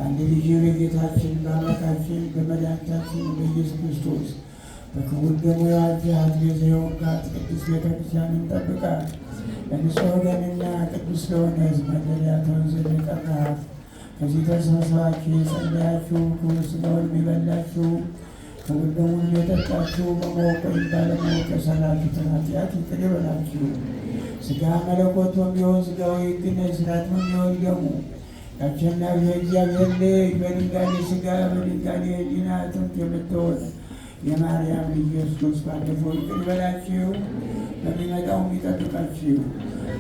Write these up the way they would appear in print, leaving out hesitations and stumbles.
አንድ ልጅ በጌታችን በአምላካችን በመድኃኒታችን በኢየሱስ ክርስቶስ በክቡር ደሙ የዋጃት የዘየውን ጋት ቅዱስ ቤተክርስቲያንን ጠብቃት። ለንጹሕ ወገንና ቅዱስ ለሆነ ሕዝብ ማደሪያ ትሆን ዘንድ የጠራሃት ከዚህ ተሰብስባችሁ የጸለያችሁ ክቡር ሥጋውን የበላችሁ ክቡር ደሙን የጠጣችሁ በማወቅ ወይም ባለማወቅ የሠራችሁትን ኃጢአት ይቅር ይበላችሁ። ሥጋ መለኮት በሚሆን ሥጋዊ ሕግና ሥርዓት በሚሆን ደሙ አሸናፊ እግዚአብሔር ልጅ በድንጋሌ ሥጋ በድንጋሌ ሕሊና አጥንት የምትሆን የማርያም ልጅ ኢየሱስ ባለፈው ይቅር ይበላችሁ፣ በሚመጣውም ይጠብቃችሁ።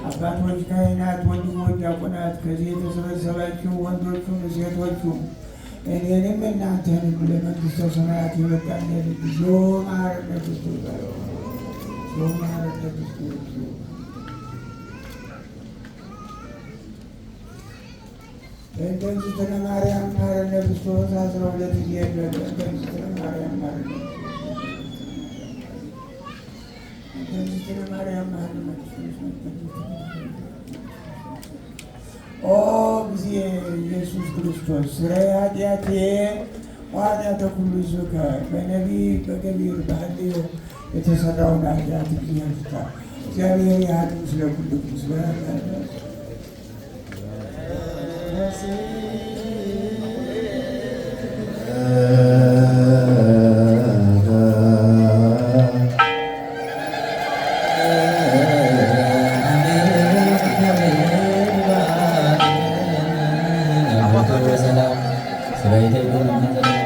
አባቶች፣ ካህናት፣ ወንድሞች፣ ዲያቆናት ከዚህ የተሰበሰባችሁ ወንዶቹም ሴቶቹም እኔንም እናንተንም ለመንግሥተ ሰማያት የበቃን ልጅ ማረነ ክርስቶስ ማረነ ክርስቶስ በእንተዝትነ ማርያም ማረነ ክርስቶስ 12 ጊዜ በእንተዝትነ ማርያም ማረነ በእንተዝትነ ማርያም ማረነ ክርስቶስ። ኦ እግዚእ ኢየሱስ ክርስቶስ ስረይ ኃጢአቴ ወኃጢአተ ኩሉ ሕዝብከ በነቢይ በገቢር በሐልዮ የተሰራውን ኃጢአት እግዚአብሔር ይፍታ። እግዚአብሔር ያድን ስለ ኩሉ ሕዝብ ሰላም